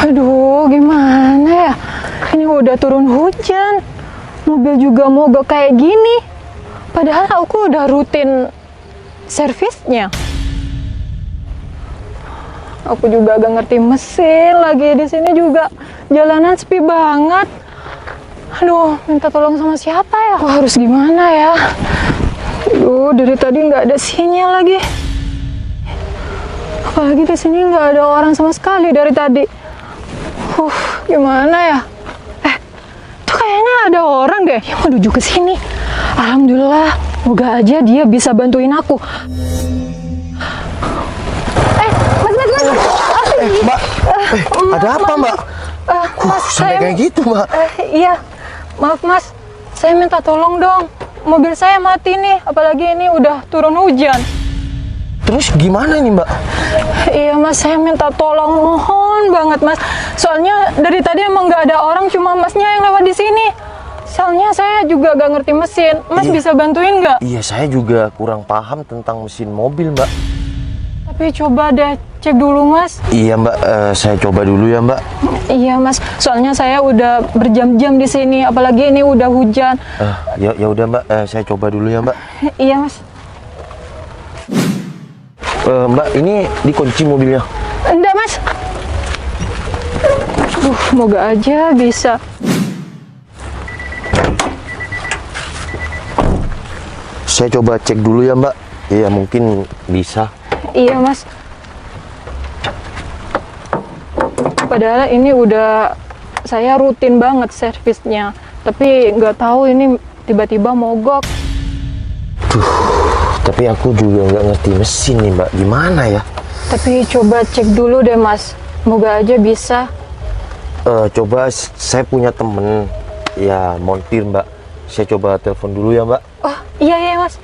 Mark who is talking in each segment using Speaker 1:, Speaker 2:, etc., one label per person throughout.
Speaker 1: Aduh, gimana ya? Ini udah turun hujan. Mobil juga mogok kayak gini. Padahal aku udah rutin servisnya. Aku juga gak ngerti mesin lagi. Di sini juga jalanan sepi banget. Aduh, minta tolong sama siapa ya? Aku harus gimana ya? Aduh, dari tadi nggak ada sinyal lagi. Apalagi di sini nggak ada orang sama sekali dari tadi. Gimana ya? Tuh kayaknya ada orang deh yang menuju ke sini. Alhamdulillah, moga aja dia bisa bantuin aku.
Speaker 2: Mbak, ada apa, Mbak?
Speaker 1: Mas,
Speaker 2: sampai kayak gitu, Mbak.
Speaker 1: Iya, maaf Mas, saya minta tolong dong. Mobil saya mati nih, apalagi ini udah turun hujan.
Speaker 2: Terus gimana nih, Mbak?
Speaker 1: Iya Mas, saya minta tolong, mohon banget Mas. Soalnya dari tadi emang nggak ada orang, cuma Masnya yang lewat di sini. Soalnya saya juga gak ngerti mesin. Mas bisa bantuin nggak?
Speaker 2: Iya, saya juga kurang paham tentang mesin mobil, Mbak.
Speaker 1: Tapi coba deh cek dulu Mas.
Speaker 2: Iya, Mbak, saya coba dulu ya, Mbak.
Speaker 1: Iya Mas, soalnya saya udah berjam-jam di sini, apalagi ini udah hujan.
Speaker 2: Ya udah, Mbak, saya coba dulu ya, Mbak.
Speaker 1: Iya Mas.
Speaker 2: Mbak, ini dikunci mobilnya.
Speaker 1: Enggak Mas. Moga aja bisa.
Speaker 2: Saya coba cek dulu ya, Mbak. Iya, mungkin bisa.
Speaker 1: Iya Mas. Padahal ini udah saya rutin banget servisnya, tapi nggak tahu ini tiba-tiba mogok.
Speaker 2: Tapi aku juga nggak ngerti mesin nih, Mbak. Gimana ya?
Speaker 1: Tapi coba cek dulu deh Mas, moga aja bisa.
Speaker 2: Coba saya punya temen ya montir, Mbak. Saya coba telepon dulu ya, Mbak.
Speaker 1: Oh iya Mas.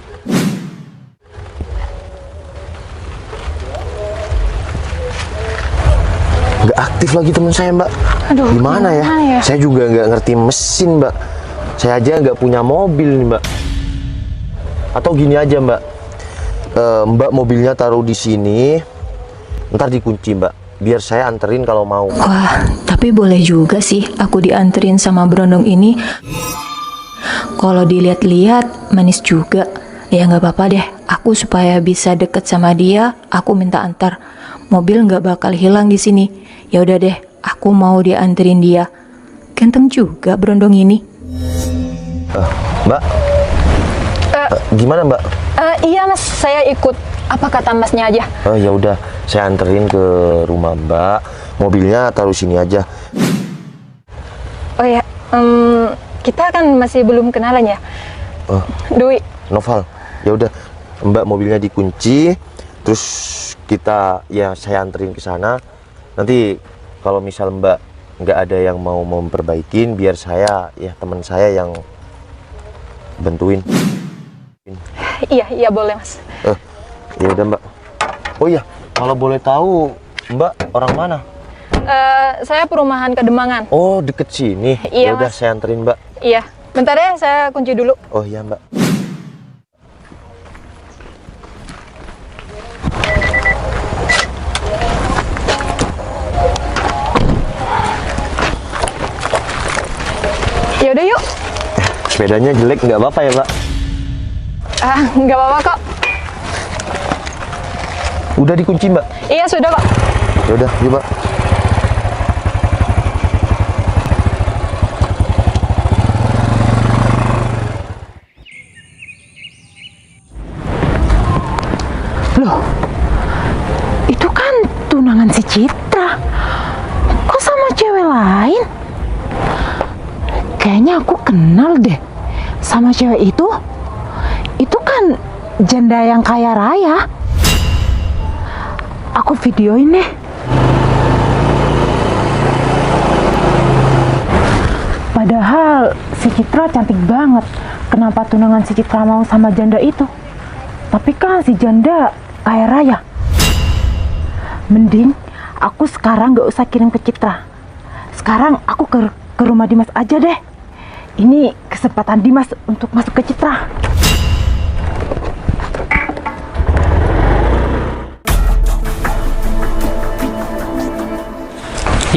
Speaker 2: Nggak aktif lagi teman saya, Mbak.
Speaker 1: Aduh,
Speaker 2: gimana ya? Saya juga nggak ngerti mesin, Mbak. Saya aja nggak punya mobil nih, Mbak. Atau gini aja, Mbak. Mbak mobilnya taruh di sini, ntar dikunci, Mbak. Biar saya anterin kalau mau.
Speaker 3: Wah, tapi boleh juga sih aku dianterin sama berondong ini. Kalau dilihat-lihat manis juga. Ya nggak apa-apa deh. Aku supaya bisa deket sama dia, aku minta antar. Mobil nggak bakal hilang di sini. Ya udah deh, aku mau dianterin dia. Ganteng juga berondong ini.
Speaker 2: Mbak, gimana, Mbak?
Speaker 1: Iya Mas, saya ikut. Apa kata Masnya aja?
Speaker 2: Ya udah, saya anterin ke rumah Mbak. Mobilnya taruh sini aja.
Speaker 1: Oh ya, kita kan masih belum kenalan ya. Dwi.
Speaker 2: Noval. Ya udah, Mbak mobilnya dikunci. Terus saya anterin ke sana. Nanti kalau misal Mbak nggak ada yang mau memperbaikin, biar saya teman saya yang bantuin.
Speaker 1: Iya boleh Mas.
Speaker 2: Ya udah, Mbak. Oh iya, kalau boleh tahu Mbak orang mana?
Speaker 1: Saya perumahan Kedemangan.
Speaker 2: Oh, deket sini.
Speaker 1: Iya,
Speaker 2: ya udah,
Speaker 1: Mas.
Speaker 2: saya anterin, Mbak.
Speaker 1: Iya, bentar ya, saya kunci dulu.
Speaker 2: Oh iya, Mbak.
Speaker 1: Ya udah yuk.
Speaker 2: Sepedanya jelek nggak apa-apa ya, Mbak?
Speaker 1: Nggak apa-apa kok.
Speaker 2: Udah dikunci, Mbak?
Speaker 1: Iya sudah kok.
Speaker 2: Ya udah, yuk, Mbak.
Speaker 4: Loh, itu kan tunangan si Citra. Kok sama cewek lain? Kayaknya aku kenal deh sama cewek itu. Itu kan janda yang kaya raya. Aku videoin deh. Padahal si Citra cantik banget. Kenapa tunangan si Citra mau sama janda itu? Tapi kan si janda kaya raya. Mending aku sekarang gak usah kirim ke Citra. Sekarang aku ke rumah Dimas aja deh. Ini kesempatan Dimas untuk masuk ke Citra.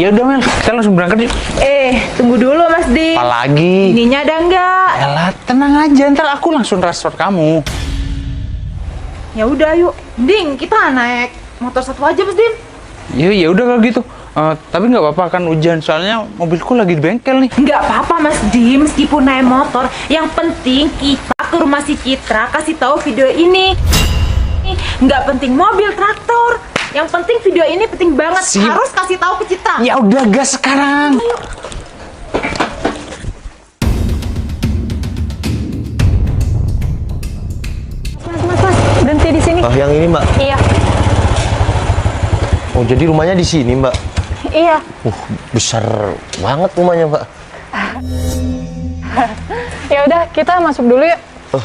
Speaker 5: Ya udah Mel, kita langsung berangkat yuk.
Speaker 4: Tunggu dulu Mas Dim.
Speaker 5: Apalagi?
Speaker 4: Ininya ada enggak?
Speaker 5: Elah, tenang aja, ntar aku langsung transfer kamu.
Speaker 4: Ya udah yuk. Mending kita naik motor satu aja Mas Dim.
Speaker 5: Ya udah kalau gitu. Tapi nggak apa-apa kan hujan, soalnya mobilku lagi di bengkel nih.
Speaker 4: Nggak apa-apa Mas Dim, meskipun naik motor. Yang penting kita ke rumah si Citra kasih tahu video ini. Nggak penting mobil, traktor. Yang penting video ini penting banget.
Speaker 5: Sip.
Speaker 4: Harus kasih tahu ke Citra.
Speaker 5: Ya udah, gas sekarang.
Speaker 1: Mas, berhenti di sini.
Speaker 2: Oh, yang ini Mbak.
Speaker 1: Iya,
Speaker 2: Oh, jadi rumahnya di sini Mbak.
Speaker 1: iya.
Speaker 2: Besar banget rumahnya Mbak.
Speaker 1: Ya udah, kita masuk dulu yuk.
Speaker 2: Oh,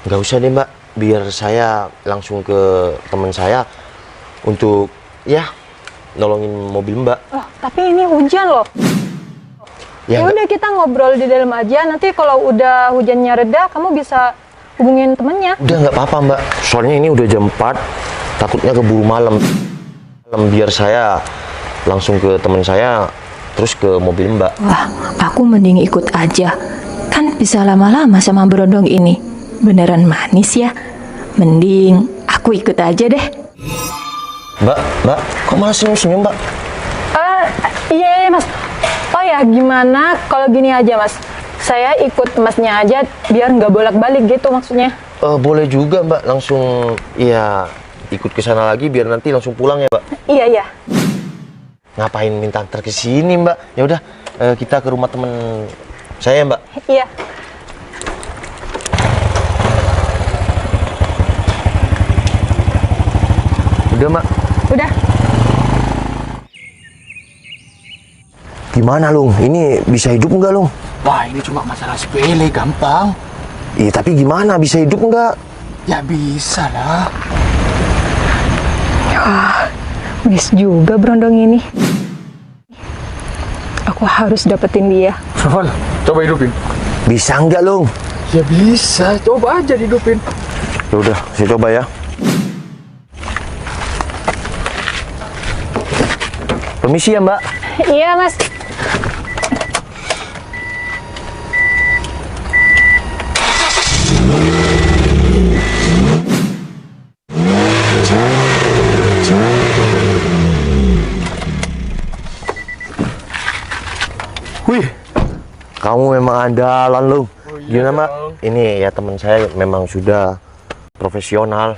Speaker 2: nggak usah deh Mbak. Biar saya langsung ke teman saya untuk ya nolongin mobil Mbak.
Speaker 1: Oh, tapi ini hujan loh. Ya
Speaker 2: nggak-
Speaker 1: udah, kita ngobrol di dalam aja. Nanti kalau udah hujannya reda, kamu bisa hubungin temennya.
Speaker 2: Udah nggak apa-apa Mbak. Soalnya ini udah jam 4. Takutnya keburu malam. Biar saya langsung ke teman saya terus ke mobil Mbak.
Speaker 3: Wah, aku mending ikut aja. Kan bisa lama-lama sama berondong ini. Beneran manis ya. Mending aku ikut aja deh.
Speaker 2: Mbak, kok malah senyum-senyum Mbak?
Speaker 1: Iya Mas. Oh ya, gimana kalau gini aja Mas? Saya ikut Masnya aja biar nggak bolak-balik gitu maksudnya.
Speaker 2: Boleh juga Mbak, langsung ya ikut ke sana lagi biar nanti langsung pulang ya Mbak.
Speaker 1: Iya.
Speaker 2: Ngapain minta antar ke sini Mbak? Ya udah, kita ke rumah temen saya Mbak.
Speaker 1: Iya.
Speaker 2: Udah Mbak.
Speaker 1: Udah.
Speaker 2: Gimana Lung? Ini bisa hidup nggak Lung?
Speaker 5: Wah, ini cuma masalah sepele, gampang.
Speaker 2: Iya tapi gimana? Bisa hidup nggak?
Speaker 5: Ya bisa lah.
Speaker 1: Miss juga berondong ini. Aku harus dapetin dia.
Speaker 5: Noval, coba hidupin.
Speaker 2: Bisa nggak Lung?
Speaker 5: Ya bisa, coba aja hidupin.
Speaker 2: Ya udah, saya coba ya. Permisi ya Mbak.
Speaker 1: Iya Mas.
Speaker 2: Wih, kamu memang andalan Lung. Gimana Mbak? Ini ya teman saya memang sudah profesional.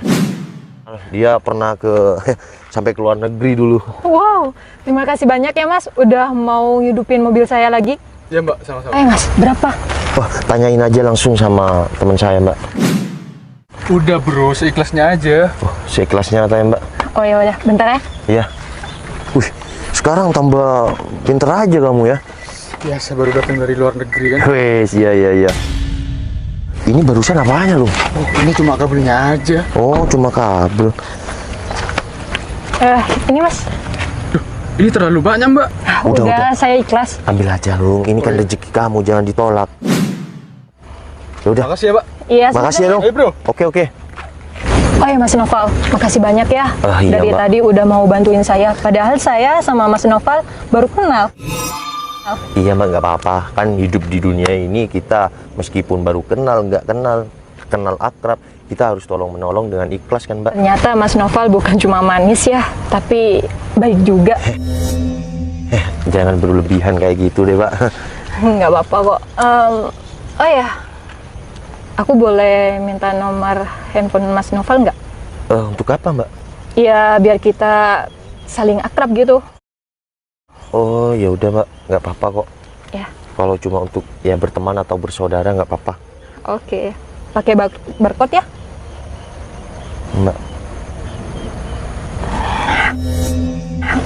Speaker 2: Dia pernah ke sampai ke luar negeri dulu.
Speaker 1: Wow, terima kasih banyak ya Mas. Udah mau ngidupin mobil saya lagi.
Speaker 5: Ya Mbak, sama-sama.
Speaker 1: Ayo Mas, berapa?
Speaker 2: Wah, tanyain aja langsung sama teman saya Mbak.
Speaker 5: Udah bro, seikhlasnya aja.
Speaker 2: Oh, seikhlasnya katanya Mbak.
Speaker 1: Oh ya udah, bentar ya.
Speaker 2: Iya. Wih, sekarang tambah pinter aja kamu ya.
Speaker 5: Biasa baru datang dari luar negeri kan.
Speaker 2: Wes, iya. Ini barusan apanya Lung?
Speaker 5: Oh, ini cuma kabelnya aja.
Speaker 2: Oh, cuma kabel.
Speaker 1: Ini Mas.
Speaker 5: Ini terlalu banyak Mbak.
Speaker 2: Udah.
Speaker 1: Saya ikhlas.
Speaker 2: Ambil aja Lung, ini kan rezeki kamu, jangan ditolak. Ya udah.
Speaker 5: Makasih ya Mbak.
Speaker 1: Iya,
Speaker 2: Makasih ya Lung.
Speaker 5: Ayo bro.
Speaker 2: Oke.
Speaker 1: Oh ya Mas Noval, makasih banyak ya.
Speaker 2: Iya,
Speaker 1: Dari
Speaker 2: Mbak.
Speaker 1: tadi udah mau bantuin saya. Padahal saya sama Mas Noval baru kenal.
Speaker 2: Iya Mbak, nggak apa-apa. Kan hidup di dunia ini kita meskipun baru kenal, nggak kenal akrab, kita harus tolong menolong dengan ikhlas kan Mbak.
Speaker 1: Ternyata Mas Noval bukan cuma manis ya, tapi baik juga.
Speaker 2: Jangan berlebihan kayak gitu deh Mbak.
Speaker 1: Nggak apa-apa kok. Oh ya, aku boleh minta nomor handphone Mas Noval nggak?
Speaker 2: Untuk apa Mbak?
Speaker 1: Ya biar kita saling akrab gitu.
Speaker 2: Oh ya udah Mbak, nggak apa-apa kok.
Speaker 1: Ya,
Speaker 2: Kalau cuma untuk ya berteman atau bersaudara nggak apa-apa
Speaker 1: oke. Pakai barcode ya?
Speaker 2: Mbak.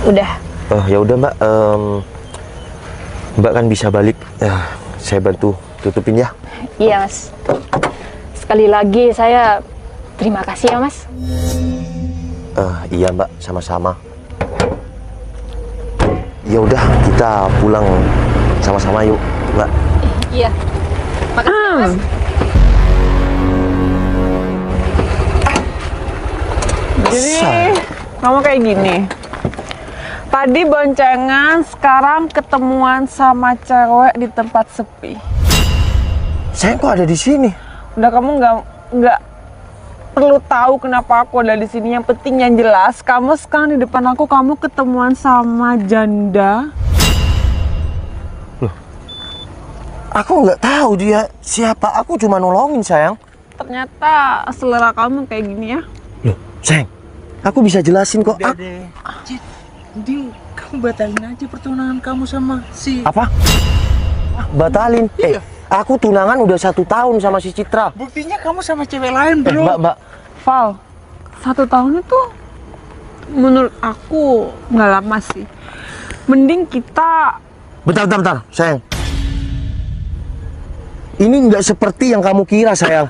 Speaker 1: Udah.
Speaker 2: Oh ya udah Mbak, Mbak kan bisa balik. Saya bantu tutupin ya.
Speaker 1: Iya Mas. Sekali lagi saya terima kasih ya Mas.
Speaker 2: Iya Mbak, sama-sama. Ya udah, kita pulang sama-sama yuk Mbak.
Speaker 1: Iya. Makasih ya, Mas.
Speaker 4: Jadi kamu kayak gini.
Speaker 1: Tadi boncengan, sekarang ketemuan sama cewek di tempat sepi.
Speaker 2: Sayang kok ada di sini?
Speaker 1: Udah, kamu nggak perlu tahu kenapa aku ada di sini. Yang penting yang jelas, kamu sekarang di depan aku, kamu ketemuan sama janda.
Speaker 2: Aku nggak tahu dia siapa. Aku cuma nolongin, sayang.
Speaker 1: Ternyata selera kamu kayak gini ya.
Speaker 2: Loh, sayang, aku bisa jelasin kok.
Speaker 5: Udah deh, Cit. Mending kamu batalin aja pertunangan kamu sama si...
Speaker 2: Apa? Batalin? Aku tunangan udah 1 tahun sama si Citra.
Speaker 5: Buktinya kamu sama cewek lain, bro.
Speaker 2: Mbak.
Speaker 1: Val, 1 tahun itu menurut aku nggak lama sih. Mending kita...
Speaker 2: Bentar, sayang. Ini nggak seperti yang kamu kira, sayang.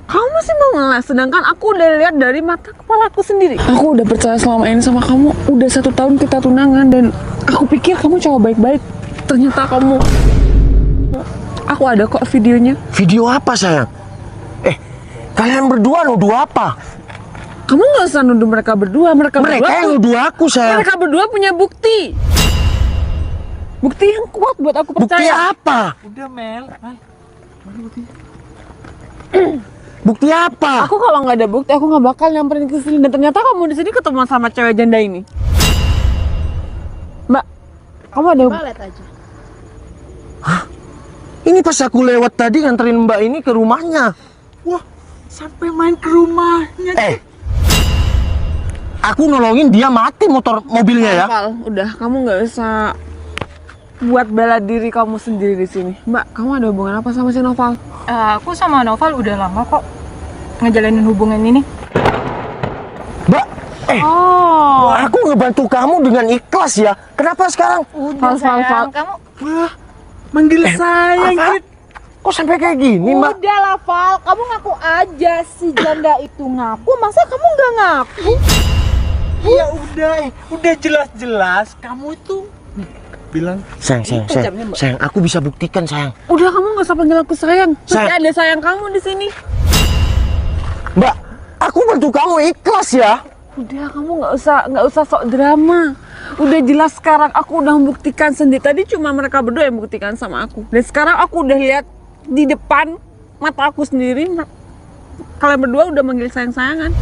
Speaker 1: Kamu sih mau ngeles, sedangkan aku udah lihat dari mata kepala aku sendiri. Aku udah percaya selama ini sama kamu. Udah 1 tahun kita tunangan dan aku pikir kamu cowok baik-baik. Ternyata kamu... Aku ada kok videonya.
Speaker 2: Video apa, sayang? Kalian berdua nuduh apa?
Speaker 1: Kamu nggak usah nuduh mereka berdua. Mereka
Speaker 2: yang nuduh aku, sayang.
Speaker 1: Mereka berdua punya bukti. Bukti yang kuat buat aku
Speaker 2: Bukti
Speaker 1: percaya.
Speaker 2: apa?
Speaker 5: Udah, Mel.
Speaker 2: Bukti apa?
Speaker 1: Aku kalau nggak ada bukti, aku nggak bakal nyamperin ke sini. Dan ternyata kamu di sini ketemu sama cewek janda ini. Mbak, kamu ada...
Speaker 4: Lihat aja.
Speaker 2: Ini pas aku lewat tadi nganterin Mbak ini ke rumahnya.
Speaker 5: Wah, sampai main ke rumahnya.
Speaker 2: Aku nolongin dia mati mobilnya ya.
Speaker 1: Val, udah, kamu nggak usah buat bela diri kamu sendiri di sini. Mbak, kamu ada hubungan apa sama si Noval?
Speaker 6: Aku sama Noval udah lama kok ngejalanin hubungan ini.
Speaker 2: Mbak, aku ngebantu kamu dengan ikhlas ya. Kenapa sekarang?
Speaker 6: Udah
Speaker 1: Val.
Speaker 6: kamu
Speaker 5: Wah, manggil sayang,
Speaker 2: Apa?
Speaker 5: Cit.
Speaker 2: Kok sampai kayak gini, Mbak?
Speaker 4: Udah lah, Val. Kamu ngaku aja, si janda itu ngaku. Masa kamu nggak ngaku?
Speaker 5: Ya udah jelas-jelas kamu itu bilang
Speaker 2: Sayang, aku bisa buktikan, sayang.
Speaker 1: Udah, kamu nggak usah panggil aku sayang. Masih
Speaker 2: Sayang.
Speaker 1: ada sayang kamu di sini.
Speaker 2: Mbak, aku bantu kamu ikhlas ya.
Speaker 1: Udah, kamu nggak usah sok drama. Udah jelas sekarang aku udah membuktikan sendiri. Tadi cuma mereka berdua yang membuktikan sama aku. Dan sekarang aku udah lihat di depan mata aku sendiri. Kalian berdua udah manggil sayang-sayangan.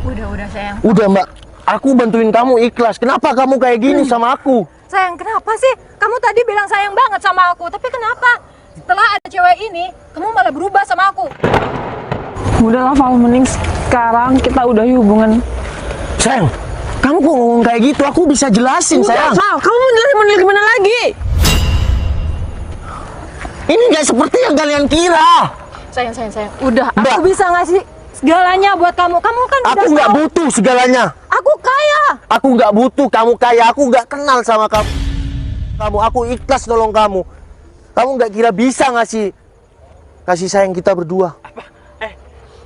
Speaker 6: udah sayang.
Speaker 2: Udah, Mbak. Aku bantuin kamu ikhlas. Kenapa kamu kayak gini sama aku?
Speaker 6: Sayang, kenapa sih? Kamu tadi bilang sayang banget sama aku, tapi kenapa setelah ada cewek ini, kamu malah berubah sama aku?
Speaker 1: Udah lah, Val, mending sekarang kita udah hubungan.
Speaker 2: Sayang, kamu kok ngomong kayak gitu? Aku bisa jelasin, sayang.
Speaker 1: Val, kamu mau gimana lagi?
Speaker 2: Ini nggak seperti yang kalian kira.
Speaker 6: Sayang. Udah,
Speaker 2: Mbak.
Speaker 6: aku bisa ngasih segalanya buat kamu. Kamu kan
Speaker 2: Aku
Speaker 6: udah
Speaker 2: nggak
Speaker 6: tahu.
Speaker 2: butuh segalanya.
Speaker 6: Aku kaya.
Speaker 2: Aku nggak butuh kamu kaya. Aku nggak kenal sama kamu. Aku ikhlas nolong kamu. Kamu nggak kira bisa ngasih kasih sayang kita berdua.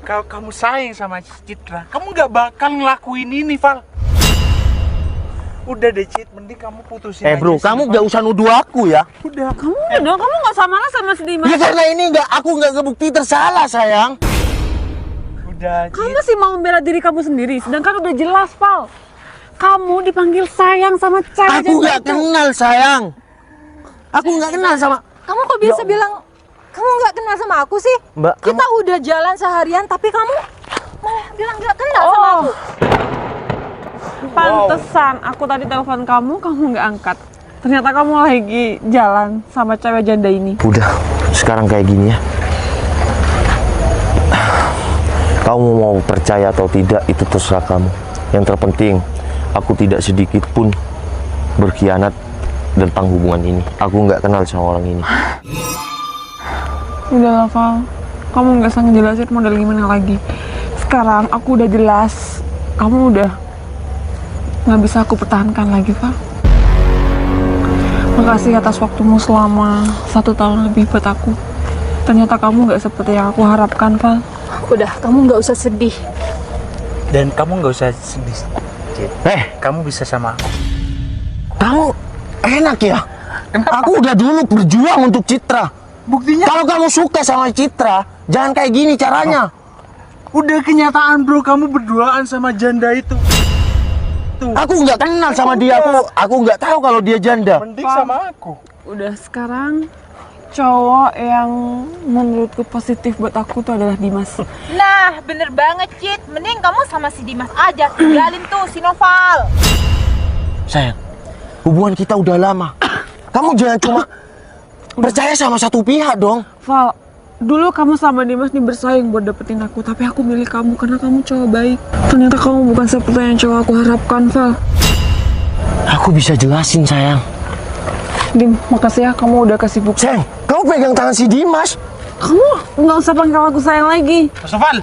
Speaker 5: Kalau kamu sayang sama Citra, kamu nggak bakal ngelakuin ini, Val. Udah deh, Cit, mending kamu putusin aja
Speaker 2: Bro,
Speaker 5: sih,
Speaker 2: kamu
Speaker 5: Val.
Speaker 2: nggak usah nuduh aku ya.
Speaker 5: Udah.
Speaker 1: Kamu nggak usah marah sama si Dimas.
Speaker 2: Ya karena ini aku nggak kebukti tersalah, sayang.
Speaker 5: Udah, Cit.
Speaker 1: Kamu sih mau membela diri kamu sendiri, sedangkan udah jelas, Val. Kamu dipanggil sayang sama cewek
Speaker 2: Aku nggak
Speaker 1: janda itu.
Speaker 2: kenal, sayang. Aku nggak kenal sama.
Speaker 6: Kamu kok bisa bilang kamu nggak kenal sama aku sih?
Speaker 2: Mbak,
Speaker 6: Kita udah jalan seharian, tapi kamu malah bilang nggak kenal sama aku.
Speaker 1: Pantesan aku tadi telepon kamu nggak angkat. Ternyata kamu lagi jalan sama cewek janda ini.
Speaker 2: Udah, sekarang kayak gini ya. Kamu mau percaya atau tidak itu terserah kamu. Yang terpenting, aku tidak sedikit pun berkhianat tentang hubungan ini. Aku nggak kenal sama orang ini.
Speaker 1: Udah lah, Val. Kamu nggak usah ngejelasin model gimana lagi. Sekarang aku udah jelas. Kamu udah nggak bisa aku pertahankan lagi, Val. Makasih atas waktumu selama 1 tahun lebih buat aku. Ternyata kamu nggak seperti yang aku harapkan, Val.
Speaker 6: Udah, kamu nggak usah sedih.
Speaker 5: Dan kamu nggak usah sedih, Cit. Kamu bisa sama aku.
Speaker 2: Kamu enak ya? Aku udah dulu berjuang untuk Citra.
Speaker 5: Buktinya
Speaker 2: Kalau kamu suka sama Citra, jangan kayak gini caranya.
Speaker 5: udah kenyataan, bro. Kamu berduaan sama janda itu.
Speaker 7: itu.
Speaker 2: Aku nggak kenal sama dia. Aku nggak tahu kalau dia janda.
Speaker 7: Mending sama aku.
Speaker 1: Udah sekarang cowok yang menurutku positif buat aku tuh adalah Dimas.
Speaker 4: Nah, bener banget, Cit. Mending kamu sama si Dimas aja. Tinggalin tuh si Noval.
Speaker 2: Sayang, hubungan kita udah lama. Kamu jangan cuma percaya sama satu pihak dong.
Speaker 1: Val, dulu kamu sama Dimas nih bersaing buat dapetin aku, tapi aku milih kamu karena kamu cowok baik. Ternyata kamu bukan seperti yang cowok aku harapkan, Val.
Speaker 2: Aku bisa jelasin, sayang.
Speaker 1: Dim, makasih ya kamu udah kasih bukti.
Speaker 2: Sayang, kamu pegang tangan si Dimas.
Speaker 1: Kamu nggak usah panggil aku sayang lagi.
Speaker 7: Mas Noval.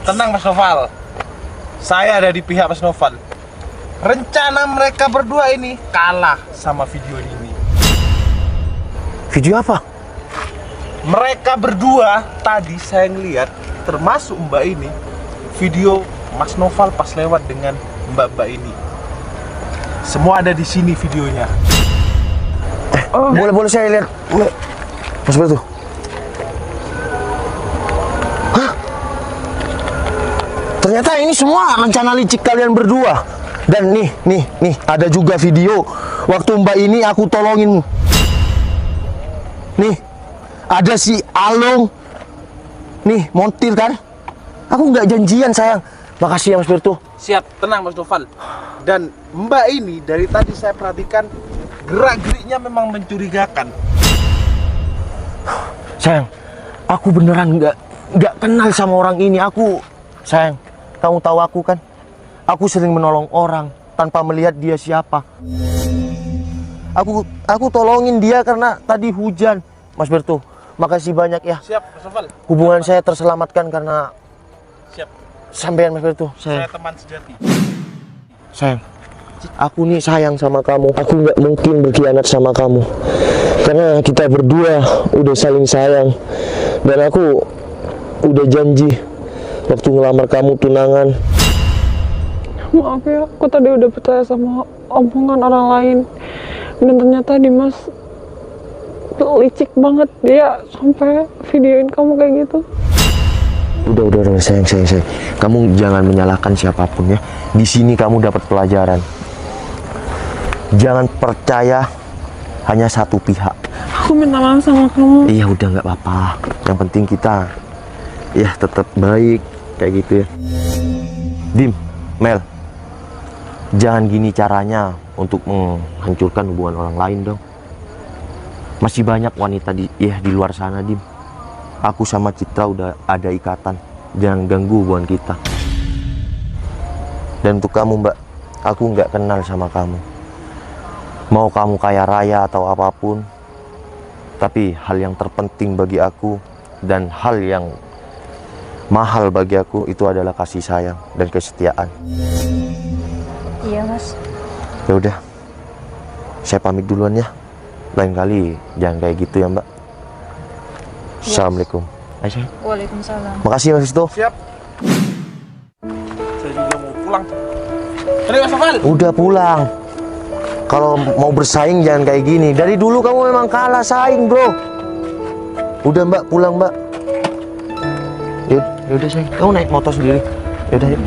Speaker 7: Tenang Mas Noval. Saya ada di pihak Mas Noval. Rencana mereka berdua ini kalah sama video ini.
Speaker 2: Video apa?
Speaker 7: Mereka berdua tadi saya ngeliat, termasuk Mbak ini, video Mas Noval pas lewat dengan Mbak ini. Semua ada di sini videonya.
Speaker 2: Boleh saya lihat? Mas Bertu. Hah? Ternyata ini semua rencana licik kalian berdua. Dan nih, ada juga video waktu Mbak ini aku tolongin. Nih, ada si Along. Nih, montir kan? Aku nggak janjian, sayang. Makasih ya Mas Bertu.
Speaker 7: Siap, tenang Mas Noval. Dan Mbak ini dari tadi saya perhatikan gerak-geriknya memang mencurigakan.
Speaker 2: Sayang, aku beneran nggak kenal sama orang ini. Sayang, kamu tahu aku kan? Aku sering menolong orang tanpa melihat dia siapa. Aku tolongin dia karena tadi hujan. Mas Bertu, makasih banyak ya.
Speaker 7: Siap, Mas Noval.
Speaker 2: Hubungan saya terselamatkan karena
Speaker 7: Siap.
Speaker 2: sampean Mas Bertu.
Speaker 7: Saya teman sejati.
Speaker 2: Sayang, aku nih sayang sama kamu. Aku nggak mungkin berkhianat sama kamu. Karena kita berdua udah saling sayang. Dan aku udah janji waktu ngelamar kamu tunangan.
Speaker 1: Maaf ya, aku tadi udah percaya sama omongan orang lain. Dan ternyata Dimas licik banget. Dia sampai videoin kamu kayak gitu.
Speaker 2: Udah sayang. Kamu jangan menyalahkan siapapun ya. Di sini kamu dapat pelajaran. Jangan percaya hanya satu pihak.
Speaker 1: Aku minta maaf sama kamu.
Speaker 2: Iya udah nggak apa-apa. Yang penting kita ya tetap baik kayak gitu ya. Dim, Mel, jangan gini caranya untuk menghancurkan hubungan orang lain dong. Masih banyak wanita di luar sana, Dim. Aku sama Citra udah ada ikatan. Jangan ganggu hubungan kita. Dan untuk kamu, Mbak, aku nggak kenal sama kamu. Mau kamu kaya raya atau apapun, tapi hal yang terpenting bagi aku dan hal yang mahal bagi aku itu adalah kasih sayang dan kesetiaan.
Speaker 3: Iya, Mas.
Speaker 2: Ya udah, saya pamit duluan ya. Lain kali jangan kayak gitu ya, Mbak. Assalamualaikum. Aisyah.
Speaker 3: Waalaikumsalam.
Speaker 2: Makasih Mas Sisto.
Speaker 7: Siap. Saya juga mau pulang. Ini Mas Noval.
Speaker 2: Udah pulang. Kalau mau bersaing jangan kayak gini. Dari dulu kamu memang kalah saing, bro. Udah Mbak, pulang Mbak. Yaudah sayang, kamu naik motor sendiri. Yaudah yuk.